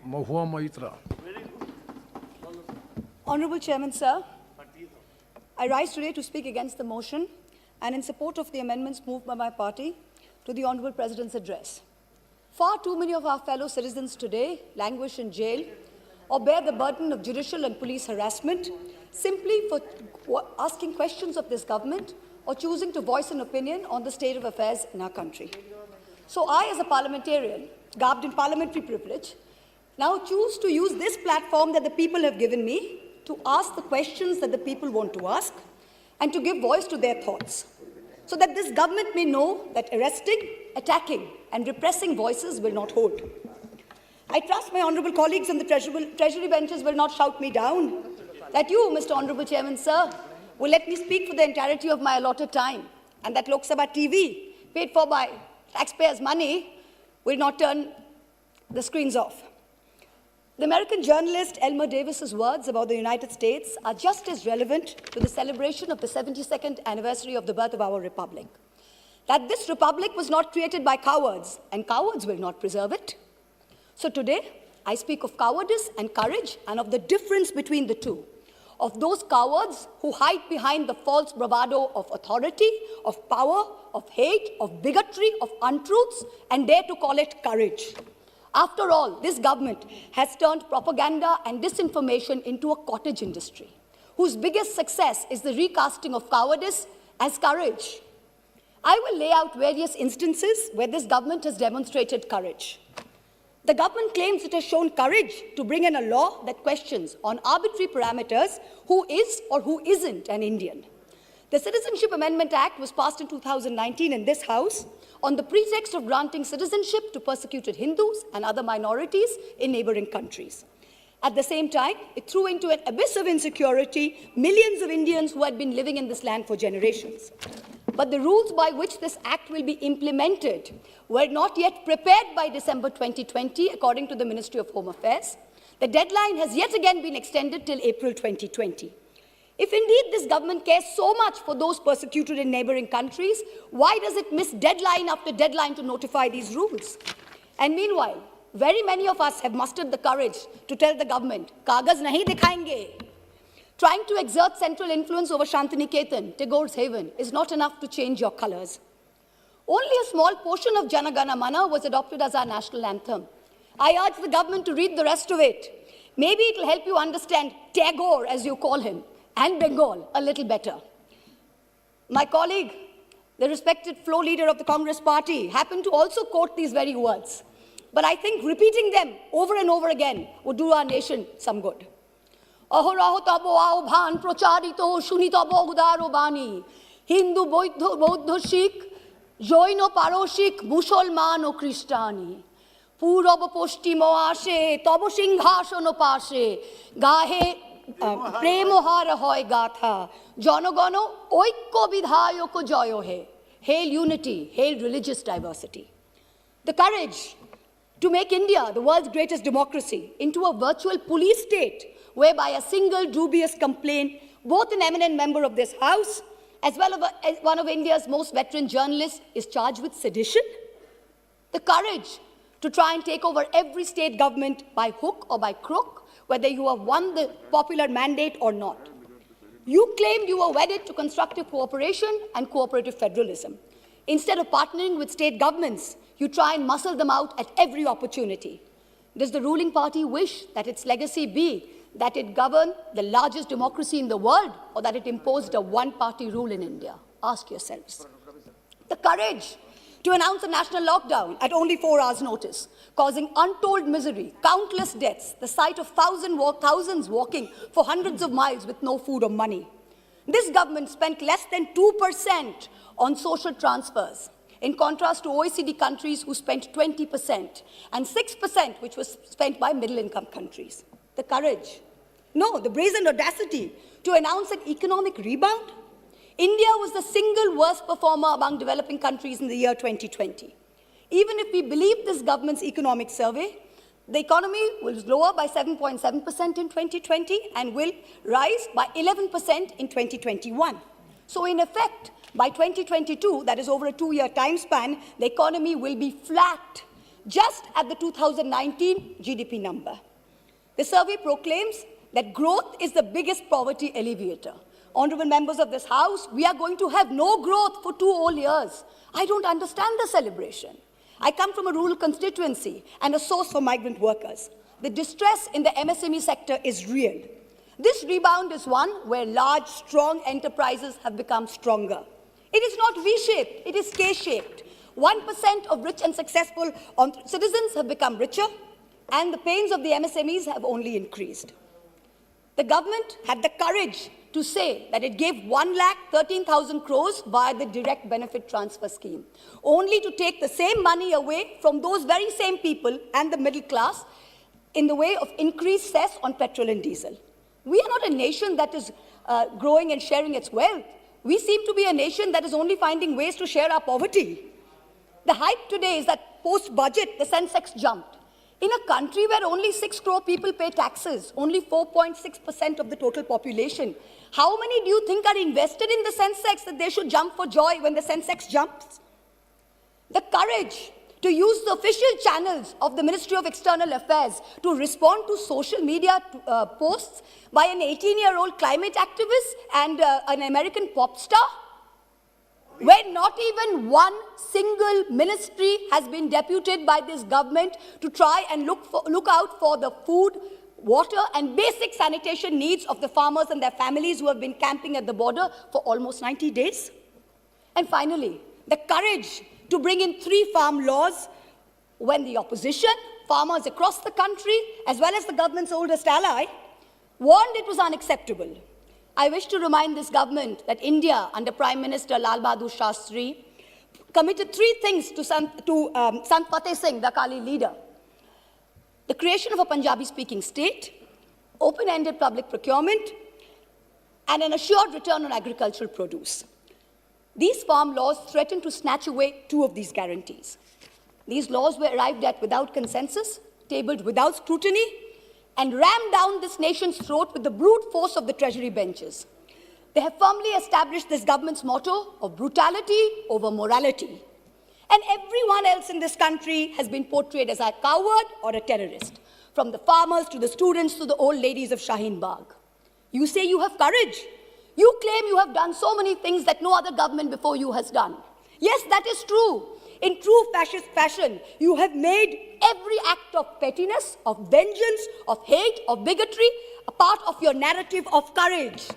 Mahua Maitra. Honorable Chairman, sir, I rise today to speak against the motion and in support of the amendments moved by my party to the Honorable President's address. Far too many of our fellow citizens today languish in jail or bear the burden of judicial and police harassment simply for asking questions of this government or choosing to voice an opinion on the state of affairs in our country. So I, as a parliamentarian, garbed in parliamentary privilege, now choose to use this platform that the people have given me to ask the questions that the people want to ask and to give voice to their thoughts, so that this government may know that arresting, attacking, and repressing voices will not hold. I trust my honourable colleagues on the treasury benches will not shout me down, that you, Mr. Honourable Chairman, sir, will let me speak for the entirety of my allotted time, and that Lok Sabha TV, paid for by taxpayers' money, will not turn the screens off. The American journalist Elmer Davis's words about the United States are just as relevant to the celebration of the 72nd anniversary of the birth of our republic. That this republic was not created by cowards, and cowards will not preserve it. So today, I speak of cowardice and courage and of the difference between the two. Of those cowards who hide behind the false bravado of authority, of power, of hate, of bigotry, of untruths, and dare to call it courage. After all, this government has turned propaganda and disinformation into a cottage industry, whose biggest success is the recasting of cowardice as courage. I will lay out various instances where this government has demonstrated courage. The government claims it has shown courage to bring in a law that questions on arbitrary parameters who is or who isn't an Indian. The Citizenship Amendment Act was passed in 2019 in this House on the pretext of granting citizenship to persecuted Hindus and other minorities in neighboring countries. At the same time, it threw into an abyss of insecurity millions of Indians who had been living in this land for generations. But the rules by which this act will be implemented were not yet prepared by December 2020, according to the Ministry of Home Affairs. The deadline has yet again been extended till April 2020. If indeed this government cares so much for those persecuted in neighboring countries, why does it miss deadline after deadline to notify these rules? And meanwhile, very many of us have mustered the courage to tell the government, "Kagaz nahi dikhayenge." Trying to exert central influence over Shantiniketan, Tagore's haven, is not enough to change your colors. Only a small portion of Jana Gana Mana was adopted as our national anthem. I urge the government to read the rest of it. Maybe it will help you understand Tagore, as you call him, and Bengal a little better. My colleague, the respected floor leader of the Congress party, happened to also quote these very words. But I think repeating them over and over again would do our nation some good. অহরহ তব আহ্বান প্রচারিত শুনি তব উদার বাণী হিন্দু বৌদ্ধ শিখ জৈন পারসিক মুসলমান ও খ্রিস্টানি পূরব পশ্চিম আসে তব সিংহাসন পাশে গাহে প্রেমহার হয় গাথা জনগণ ঐক্য বিধায়ক জয় হে Hail unity, hail religious diversity. The courage to make India the world's greatest democracy into a virtual police state whereby a single dubious complaint, both an eminent member of this House as well as one of India's most veteran journalists is charged with sedition. The courage to try and take over every state government by hook or by crook, whether you have won the popular mandate or not. You claimed you were wedded to constructive cooperation and cooperative federalism. Instead of partnering with state governments, you try and muscle them out at every opportunity. Does the ruling party wish that its legacy be that it governed the largest democracy in the world, or that it imposed a one-party rule in India? Ask yourselves. The courage to announce a national lockdown at only 4 hours' notice, causing untold misery, countless deaths, the sight of thousands walking for hundreds of miles with no food or money. This government spent less than 2% on social transfers, in contrast to OECD countries who spent 20%, and 6% which was spent by middle-income countries. The courage, no, the brazen audacity to announce an economic rebound. India was the single worst performer among developing countries in the year 2020. Even if we believe this government's economic survey, the economy was lower by 7.7% in 2020 and will rise by 11% in 2021. So in effect, by 2022, that is over a 2-year time span, the economy will be flat. just at the 2019 GDP number. The survey proclaims that growth is the biggest poverty alleviator. Honorable members of this House, we are going to have no growth for 2 whole years. I don't understand the celebration. I come from a rural constituency and a source for migrant workers. The distress in the MSME sector is real. This rebound is one where large, strong enterprises have become stronger. It is not V-shaped, it is K-shaped. 1% of rich and successful citizens have become richer, and the pains of the MSMEs have only increased. The government had the courage to say that it gave 1,13,000 crores via the direct benefit transfer scheme, only to take the same money away from those very same people and the middle class in the way of increased cess on petrol and diesel. We are not a nation that is growing and sharing its wealth. We seem to be a nation that is only finding ways to share our poverty. The hype today is that post-budget, the Sensex jumped. In a country where only 6 crore people pay taxes, only 4.6% of the total population, how many do you think are invested in the Sensex that they should jump for joy when the Sensex jumps? The courage to use the official channels of the Ministry of External Affairs to respond to social media posts by an 18-year-old climate activist and an American pop star, where not even one single ministry has been deputed by this government to try and look out for the food, water and basic sanitation needs of the farmers and their families who have been camping at the border for almost 90 days. And finally, the courage to bring in 3 farm laws when the opposition, farmers across the country, as well as the government's oldest ally, warned it was unacceptable. I wish to remind this government that India, under Prime Minister Lal Bahadur Shastri, committed 3 things to Sant Fateh Singh, the Akali leader. The creation of a Punjabi-speaking state, open-ended public procurement, and an assured return on agricultural produce. These farm laws threaten to snatch away 2 of these guarantees. These laws were arrived at without consensus, tabled without scrutiny, and rammed down this nation's throat with the brute force of the Treasury benches. They have firmly established this government's motto of brutality over morality. And everyone else in this country has been portrayed as a coward or a terrorist, from the farmers to the students to the old ladies of Shaheen Bagh. You say you have courage. You claim you have done so many things that no other government before you has done. Yes, that is true. In true fascist fashion, you have made every act of pettiness, of vengeance, of hate, of bigotry, a part of your narrative of courage.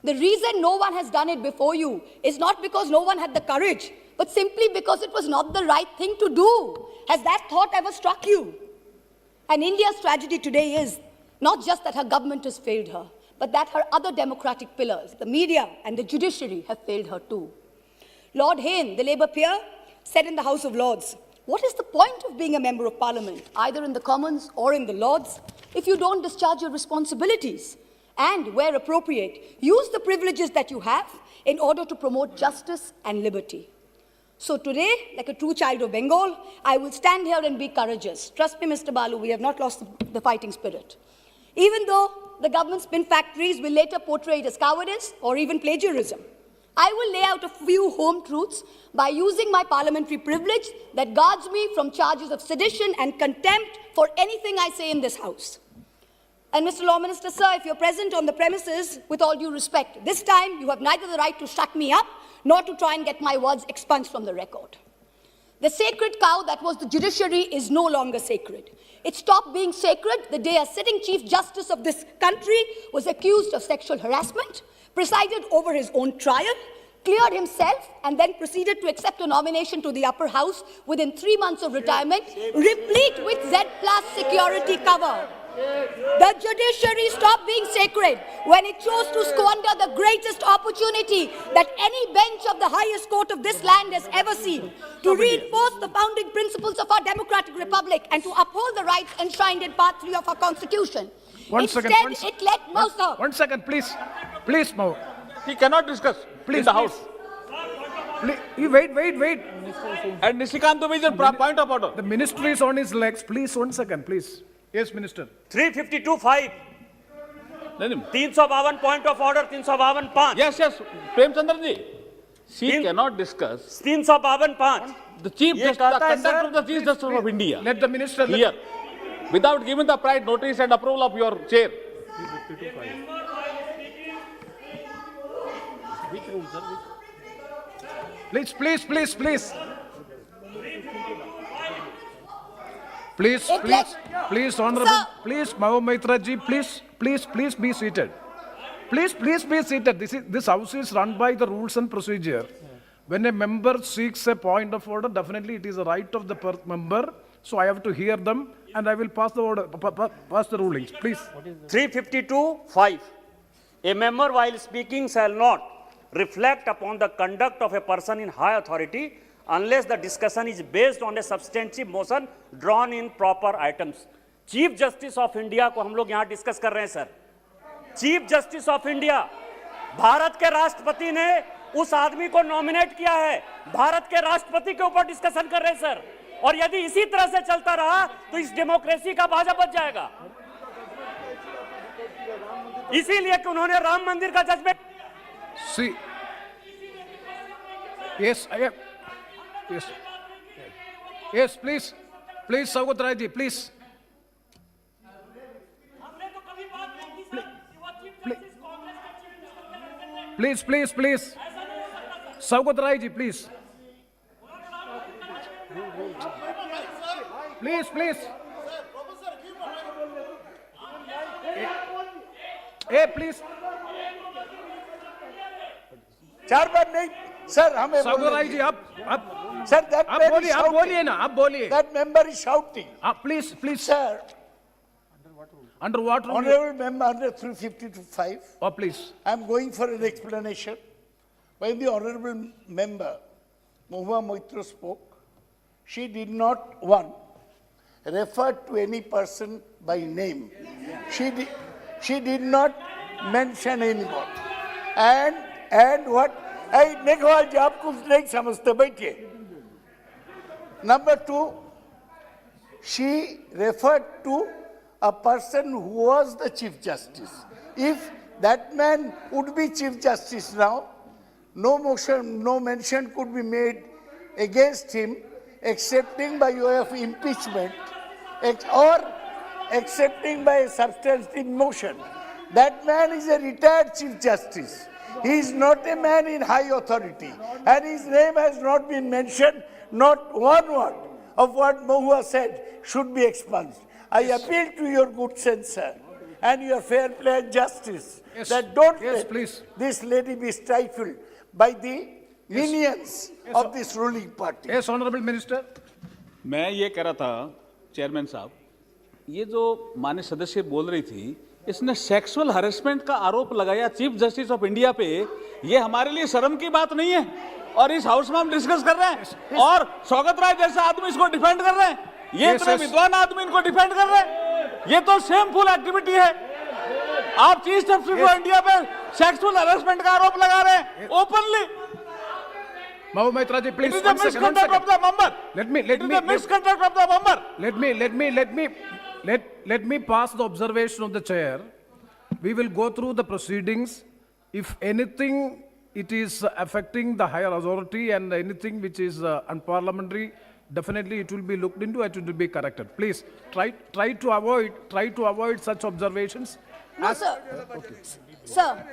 The reason no one has done it before you is not because no one had the courage, but simply because it was not the right thing to do. Has that thought ever struck you? And India's tragedy today is not just that her government has failed her, but that her other democratic pillars, the media and the judiciary, have failed her too. Lord Hayne, the Labour peer, said in the House of Lords, what is the point of being a member of Parliament, either in the Commons or in the Lords, if you don't discharge your responsibilities? And, where appropriate, use the privileges that you have in order to promote justice and liberty. So today, like a true child of Bengal, I will stand here and be courageous. Trust me, Mr. Balu, we have not lost the fighting spirit. Even though the government spin factories will later portray it as cowardice or even plagiarism, I will lay out a few home truths by using my parliamentary privilege that guards me from charges of sedition and contempt for anything I say in this House. And Mr. Law Minister, sir, if you're present on the premises, with all due respect, this time you have neither the right to shut me up nor to try and get my words expunged from the record. The sacred cow that was the judiciary is no longer sacred. It stopped being sacred the day a sitting Chief Justice of this country was accused of sexual harassment, presided over his own trial, cleared himself, and then proceeded to accept a nomination to the upper house within 3 months of retirement, replete with Z+ security cover. The judiciary stopped being sacred when it chose to squander the greatest opportunity that any bench of the highest court of this land has ever seen, to reinforce the founding principles of our democratic republic and to uphold the rights enshrined in Part 3 of our Constitution. Instead, it let Mausa. 1 second, please. Please, Mau. He cannot discuss in the House. Please, wait. And Nishikant Dubey is a point of order. The minister is on his legs. Please, 1 second, please. Yes, Minister. 352(5). 352 point of order, 352(5). Yes, Prem Chandran ji. She cannot discuss 352 the Chief ये Justice, the कहता है, conduct sir, of the Chief Justice of India Let the minister. here, without giving the prior notice and approval of your chair. Please, please, please, please. Please, It please, let- please, Honorable, Sir. please, Mahbub Mitra ji, please be seated. Please be seated. This house is run by the rules and procedure. When a member seeks a point of order, definitely it is a right of the member. So I have to hear them and I will pass the order, pass the rulings, please. 352(5). A member while speaking shall not reflect upon the conduct of a person in high authority unless the discussion is based on a substantive motion drawn in proper items. Chief justice of India को हम लोग यहां discuss कर रहे हैं sir. Chief justice of India, Bharat के राष्ट्रपति ने उस आदमी को नॉमिनेट किया है, भारत के राष्ट्रपति के ऊपर डिस्कशन कर रहे हैं सर। और यदि इसी तरह से चलता रहा तो इस डेमोक्रेसी का बाजा बच जाएगा। इसीलिए कि उन्होंने राम मंदिर का judgement See. Yes, I am. Yes. Yes, please. Please, Saugat Rai ji, please. Please. Saugat Rai ji, please. Please. Hey, please. चार बार नहीं सर हमें Saugat Rai ji, आप सर दैट बोलिए ना, आप बोलिए. That member is shouting Please. Sir Under what rule? honorable member under 352(5). Oh, please. I am going for an explanation. When the honorable member Mahua Moitra spoke, she did not refer to any person by name. She did not mention anyone. And what? Meghwal ji आप कुछ नहीं समझते, बैठिए. Number 2, she referred to a person who was the Chief Justice. If that man would be Chief Justice now, no mention could be made against him excepting by way of impeachment or accepting by a substantive motion. That man is a retired Chief Justice. He is not a man in high authority, and his name has not been mentioned. Not one word of what Mahua said should be expunged. I appeal to your good sense, sir, and your fair play and justice, Yes. that don't Yes, let please. this lady be stifled by the minions of this ruling party. Yes, Honorable Minister. मैं ये कह रहा था chairman साहब, ये जो माननीय सदस्य बोल रही थी, इसने सेक्सुअल हरेसमेंट का आरोप लगाया चीफ जस्टिस ऑफ इंडिया पे। ये हमारे लिए शर्म की बात नहीं है, और इस हाउस में हम डिस्कस कर रहे हैं, और सौगत राय जैसा आदमी इसको डिफेंड कर रहे हैं। ये इतने विद्वान आदमी इनको डिफेंड कर रहे हैं, ये तो शेमफुल एक्टिविटी है। आप चीफ जस्टिस ऑफ इंडिया पे सेक्सुअल हरेसमेंट का आरोप लगा रहे हैं openly. Mahbub Mitra ji, please. It is a misconduct of the member. Let me pass the observation of the chair. We will go through the proceedings. If anything, it is affecting the higher authority and anything which is unparliamentary, definitely it will be looked into and it will be corrected. Please try to avoid such observations. No, sir. Sir,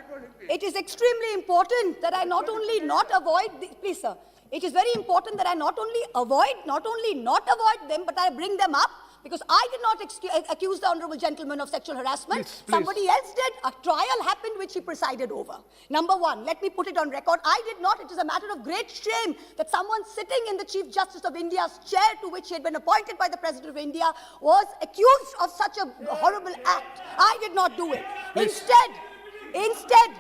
it is extremely important that I not only not avoid, please, sir. It is very important that I not only not avoid them, but I bring them up, because I did not accuse the honorable gentleman of sexual harassment. Please. Somebody else did. A trial happened which he presided over. Number one, let me put it on record. I did not. It is a matter of great shame that someone sitting in the Chief Justice of India's chair, to which he had been appointed by the President of India, was accused of such a horrible act. I did not do it. Instead,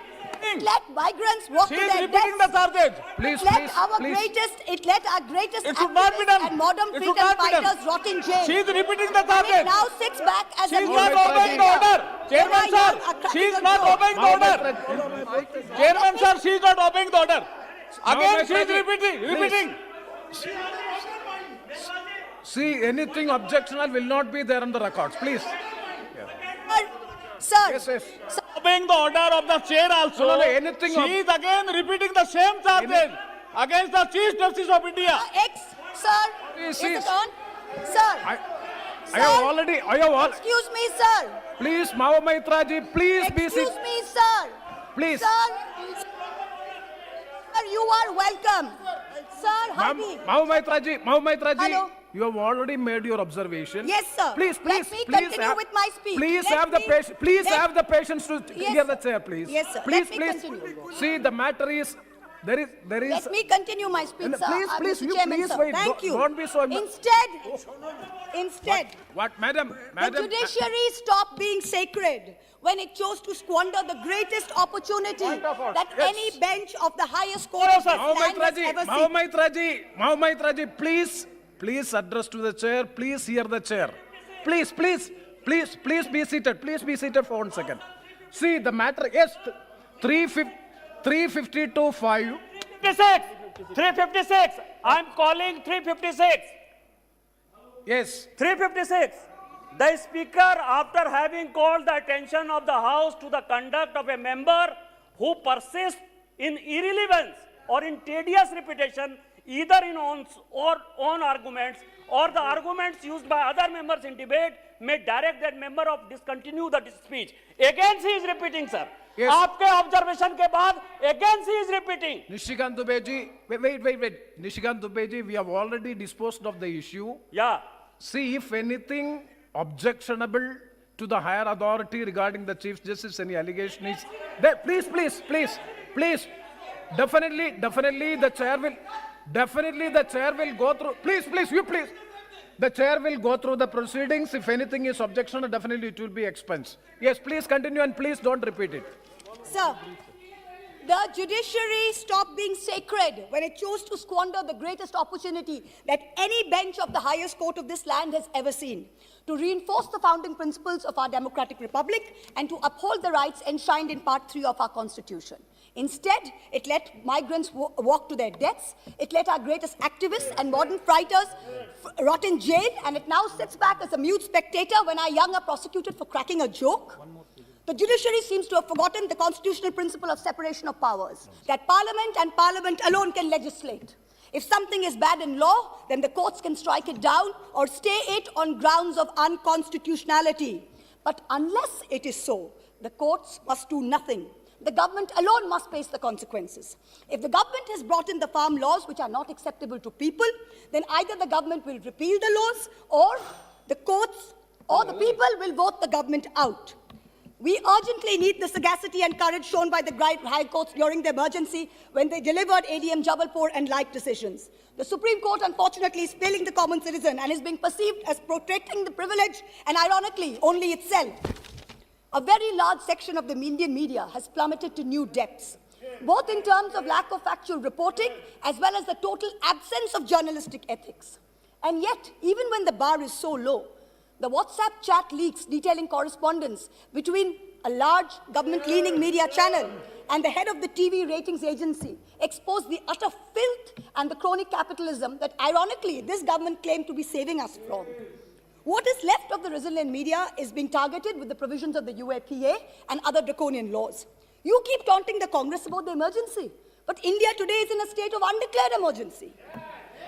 it let migrants walk She to is their repeating the deaths. charges. Please, It let please, our please. greatest It should not be activists done. and modern It freedom should not be done. fighters rot in jail. She is repeating the And charges. it now sits back as She a is moral not obeying the order. Chairman sir, she is not obeying the order. Chairman sir, she is not obeying the order. Again, she is repeating. See, anything objectionable will not be there on the records. Please. Sir, Yes. sir, Obeying the order of the chair also. No, anything. She is again repeating the same charges. against the Chief Justice of India. Sir, Please, is it please. on? Sir, I have already, excuse me, sir. please, Mao Maitra ji, please be Excuse seated. me, sir. Please. Sir, you are welcome. Sir, Hardeep. Mao Maitra ji, Hello. you have already made your observation. Yes, sir. Please, Let please, me please continue have- with my speech. Please Let have the me- patience. Please let- have the patience to Yes, hear the sir. chair, please. Yes, sir. Please, Let me please. continue. See, the matter is there is. Let me continue my speech, No, sir. please, Mr. you Chairman, please sir. wait. Thank you. Don't be so. Instead, What, madam? the Madam. judiciary stopped being sacred when it chose to squander the greatest opportunity Point of order. that Yes. any bench of the highest court of this Mao land Maitra has ji, ever Mao seen. Maitra ji, please address to the chair. Please hear the chair. Please be seated. Please be seated for 1 second. See, the matter, yes, 352.5. 356. I'm calling 356. Yes. 356. The Speaker, after having called the attention of the House to the conduct of a member who persists in irrelevance or in tedious repetition, either in own arguments or the arguments used by other members in debate, may direct that member of discontinue the speech. Again, he is repeating, sir. Yes. आपके observation के बाद again he is repeating. Nishikant Dubey ji, wait. Nishikant Dubey ji, we have already disposed of the issue. Yeah. See, if anything objectionable to the higher authority regarding the Chief Justice, any allegation is there, please. Definitely the chair will go through. Please. The chair will go through the proceedings. If anything is objectionable, definitely it will be expunged. Yes, please continue and please don't repeat it. Sir, the judiciary stopped being sacred when it chose to squander the greatest opportunity that any bench of the highest court of this land has ever seen to reinforce the founding principles of our democratic republic and to uphold the rights enshrined in Part 3 of our Constitution. Instead, it let migrants walk to their deaths, it let our greatest activists and modern fighters rot in jail, and it now sits back as a mute spectator when our young are prosecuted for cracking a joke. The judiciary seems to have forgotten the constitutional principle of separation of powers, that Parliament and Parliament alone can legislate. If something is bad in law, then the courts can strike it down or stay it on grounds of unconstitutionality. But unless it is so, the courts must do nothing. The government alone must face the consequences. If the government has brought in the farm laws which are not acceptable to people, then either the government will repeal the laws or the courts or the people will vote the government out. We urgently need the sagacity and courage shown by the high courts during the emergency when they delivered ADM Jabalpur and like decisions. The Supreme Court, unfortunately, is failing the common citizen and is being perceived as protecting the privilege and, ironically, only itself. A very large section of the Indian media has plummeted to new depths, both in terms of lack of factual reporting as well as the total absence of journalistic ethics. And yet, even when the bar is so low, the WhatsApp chat leaks detailing correspondence between a large government-leaning media channel and the head of the TV ratings agency expose the utter filth and the crony capitalism that, ironically, this government claimed to be saving us from. What is left of the resilient media is being targeted with the provisions of the UAPA and other draconian laws. You keep taunting the Congress about the emergency, but India today is in a state of undeclared emergency.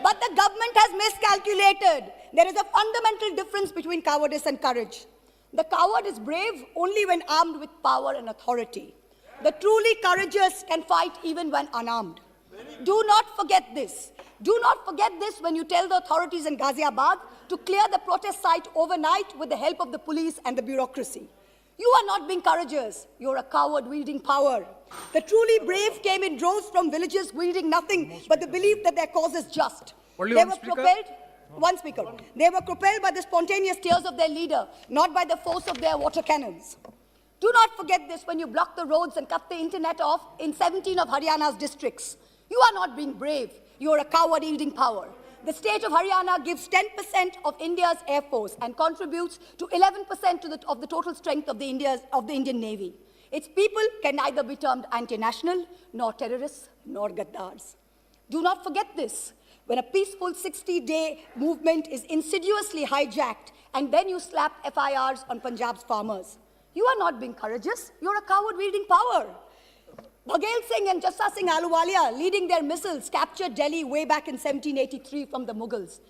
But the government has miscalculated. There is a fundamental difference between cowardice and courage. The coward is brave only when armed with power and authority. The truly courageous can fight even when unarmed. Do not forget this. Do not forget this when you tell the authorities in Ghaziabad to clear the protest site overnight with the help of the police and the bureaucracy. You are not being courageous. You're a coward wielding power. The truly brave came in droves from villages wielding nothing but the belief that their cause is just. Only They one were speaker? propelled. One speaker. They were propelled by the spontaneous tears of their leader, not by the force of their water cannons. Do not forget this when you block the roads and cut the internet off in 17 of Haryana's districts. You are not being brave. You are a coward wielding power. The state of Haryana gives 10% of India's air force and contributes to 11% of the total strength of the Indian Navy. Its people can neither be termed anti-national, nor terrorists, nor gaddars. Do not forget this. When a peaceful 60-day movement is insidiously hijacked and then you slap FIRs on Punjab's farmers. You are not being courageous. You're a coward wielding power. Bhagel Singh and Jassa Singh Ahluwalia, leading their missiles, captured Delhi way back in 1783 from the Mughals.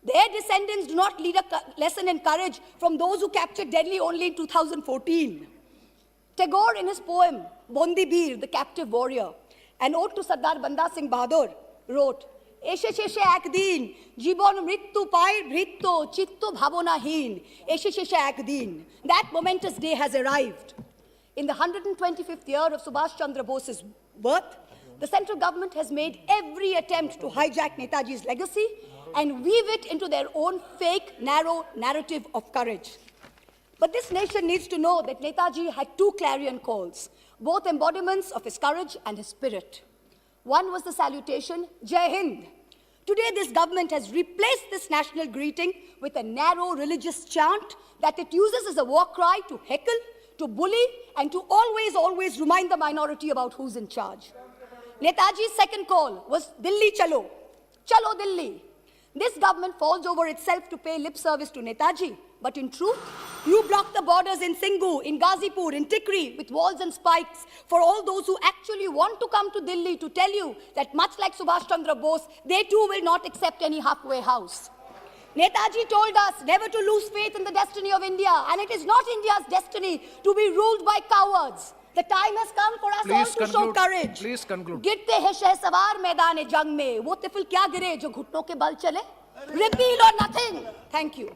Their descendants do not lead a lesson in courage from those who captured Delhi only in 2014. Tagore, in his poem, Bondi Bir, the Captive Warrior, an ode to Sardar Banda Singh Bahadur, wrote, Eshe sheshe ekdin, jibon mrittu pai bhritto, chitto bhabonahin, eshe sheshe ekdin. That momentous day has arrived. In the 125th year of Subhash Chandra Bose's birth, the central government has made every attempt to hijack Netaji's legacy and weave it into their own fake, narrow narrative of courage. But this nation needs to know that Netaji had two clarion calls, both embodiments of his courage and his spirit. One was the salutation, Jai Hind. Today, this government has replaced this national greeting with a narrow religious chant that it uses as a war cry to heckle, to bully, and to always remind the minority about who's in charge. Netaji's second call was Delhi Chalo, Chalo Delhi. This government falls over itself to pay lip service to Netaji, but in truth, you block the borders in Singhu, in Ghazipur, in Tikri with walls and spikes for all those who actually want to come to Delhi to tell you that much like Subhash Chandra Bose, they too will not accept any halfway house. Netaji told us never to lose faith in the destiny of India, and it is not India's destiny to be ruled by cowards. The time has come for us all to show courage. Please conclude. गिरते हैं शहसवार मैदान जंग में, वो तिफल क्या गिरे जो घुटनों के बल चले? Repeal or nothing. Thank you.